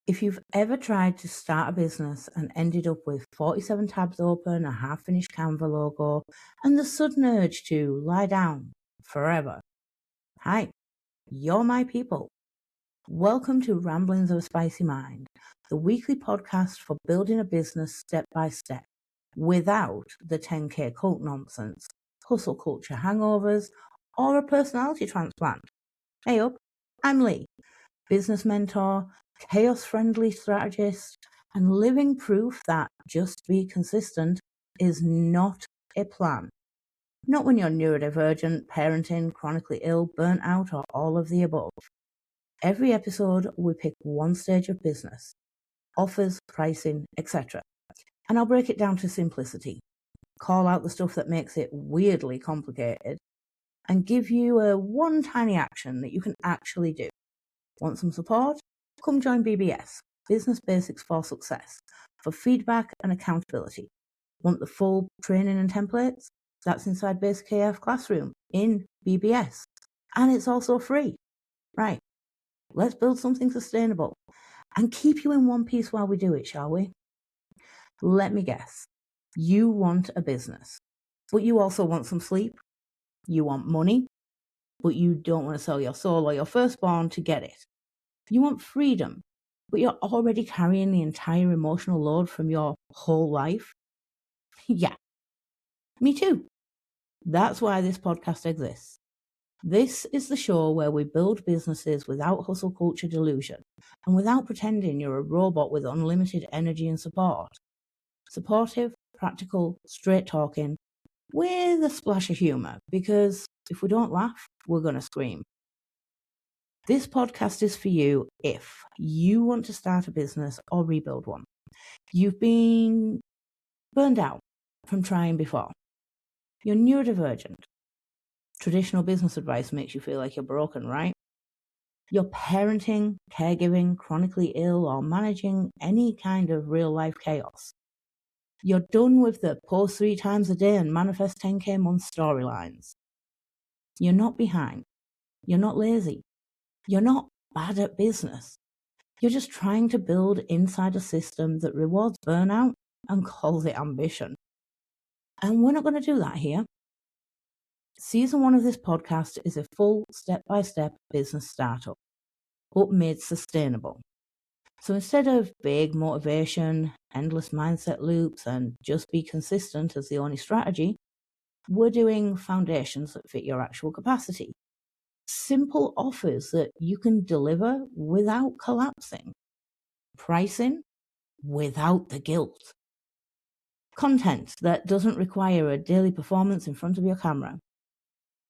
If you've ever tried to start a business and ended up with 47 tabs open, a half-finished Canva logo, and the sudden urge to lie down forever, hi, you're my people. Welcome to Ramblings of a Spicy Mind, the weekly podcast for building a business step by step, without the 10K cult nonsense, hustle culture hangovers, or a personality transplant. Hey up, I'm Leigh, business mentor, chaos-friendly strategist, and living proof that just be consistent is not a plan. Not when you're neurodivergent, parenting, chronically ill, burnt out, or all of the above. Every episode, we pick one stage of business, offers, pricing, etc. And I'll break it down to simplicity, call out the stuff that makes it weirdly complicated, and give you one tiny action that you can actually do. Want some support? Come join BBS, Business Basics for Success, for feedback and accountability. Want the full training and templates? That's inside Basic AF Classroom in BBS. And it's also free. Right, let's build something sustainable and keep you in one piece while we do it, shall we? Let me guess. You want a business, but you also want some sleep. You want money, but you don't want to sell your soul or your firstborn to get it. You want freedom, but you're already carrying the entire emotional load from your whole life. Yeah, me too. That's why this podcast exists. This is the show where we build businesses without hustle culture delusion and without pretending you're a robot with unlimited energy and support. Supportive, practical, straight talking, with a splash of humour, because if we don't laugh, we're going to scream. This podcast is for you if you want to start a business or rebuild one. You've been burned out from trying before. You're neurodivergent. Traditional business advice makes you feel like you're broken, right? You're parenting, caregiving, chronically ill, or managing any kind of real-life chaos. You're done with the post 3 times a day and manifest 10K month storylines. You're not behind. You're not lazy. You're not bad at business. You're just trying to build inside a system that rewards burnout and calls it ambition. And we're not going to do that here. Season 1 of this podcast is a full step-by-step business startup, but made sustainable. So instead of vague motivation, endless mindset loops, and just be consistent as the only strategy, we're doing foundations that fit your actual capacity. Simple offers that you can deliver without collapsing. Pricing without the guilt. Content that doesn't require a daily performance in front of your camera.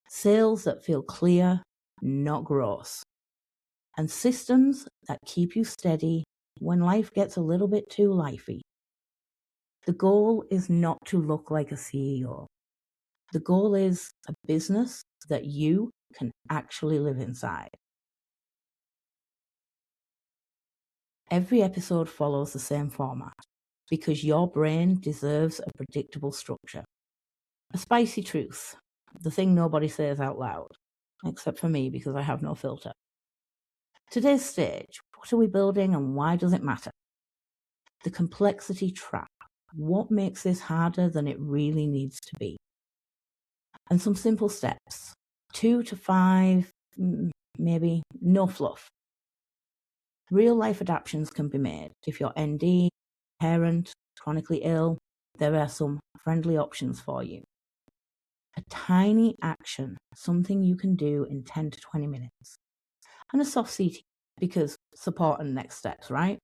Sales that feel clear, not gross. And systems that keep you steady when life gets a little bit too lifey. The goal is not to look like a CEO. The goal is a business that you can actually live inside. Every episode follows the same format because your brain deserves a predictable structure. A spicy truth, the thing nobody says out loud, except for me because I have no filter. Today's stage, what are we building and why does it matter? The complexity trap. What makes this harder than it really needs to be? And some simple steps. 2 to 5, maybe no fluff. Real life adaptations can be made. If you're ND, parent, chronically ill, there are some friendly options for you. A tiny action, something you can do in 10 to 20 minutes. And a soft CT, because support and next steps, right?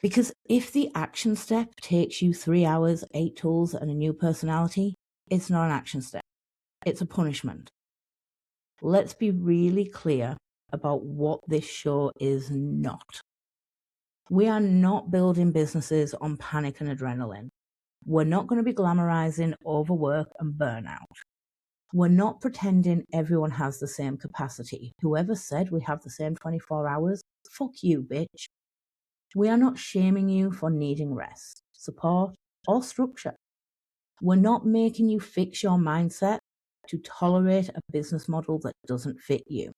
Because if the action step takes you 3 hours, 8 tools, and a new personality, it's not an action step. It's a punishment. Let's be really clear about what this show is not. We are not building businesses on panic and adrenaline. We're not going to be glamorizing overwork and burnout. We're not pretending everyone has the same capacity. Whoever said we have the same 24 hours, fuck you, bitch. We are not shaming you for needing rest, support, or structure. We're not making you fix your mindset to tolerate a business model that doesn't fit you.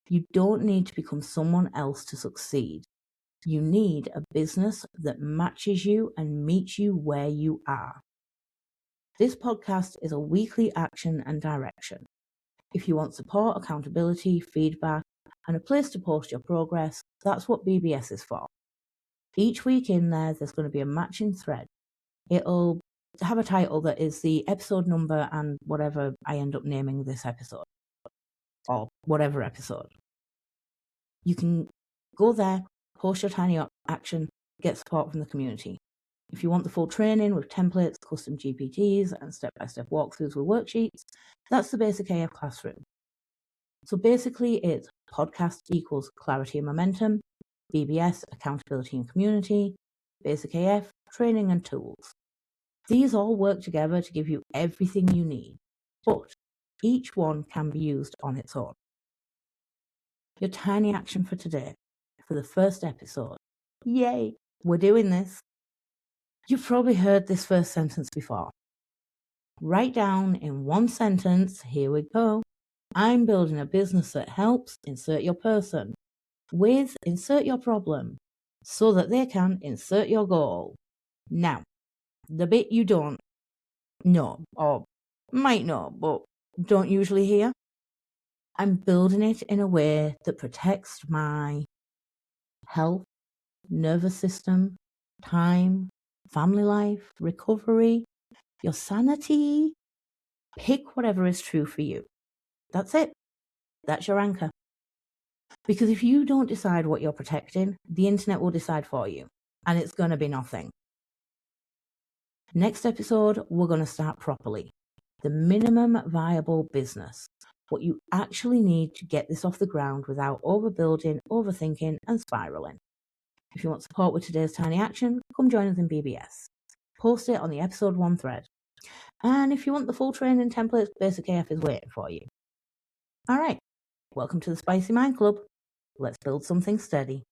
You don't need to become someone else to succeed. You need a business that matches you and meets you where you are. This podcast is a weekly action and direction. If you want support, accountability, feedback, and a place to post your progress, that's what BBS is for. Each week in there's going to be a matching thread. It'll have a title that is the episode number and whatever I end up naming this episode, or whatever episode. You can go there, post your tiny action, get support from the community. If you want the full training with templates, custom GPTs, and step-by-step walkthroughs with worksheets, that's the Basic AF Classroom. So basically, it's podcast equals clarity and momentum, BBS, accountability and community, Basic AF, training and tools. These all work together to give you everything you need, but each one can be used on its own. Your tiny action for today, for the first episode. Yay, we're doing this. You've probably heard this first sentence before. Write down in one sentence, here we go. I'm building a business that helps, insert your person, with insert your problem, so that they can insert your goal. Now, the bit you don't know, or might know, but don't usually hear. I'm building it in a way that protects my health, nervous system, time, family life, recovery, your sanity. Pick whatever is true for you. That's it. That's your anchor. Because if you don't decide what you're protecting, the internet will decide for you, and it's going to be nothing. Next episode, we're going to start properly. The minimum viable business. What you actually need to get this off the ground without overbuilding, overthinking, and spiraling. If you want support with today's tiny action, come join us in BBS. Post it on the episode 1 thread. And if you want the full training templates, Basic AF is waiting for you. All right, welcome to the Spicy Mind Club. Let's build something steady.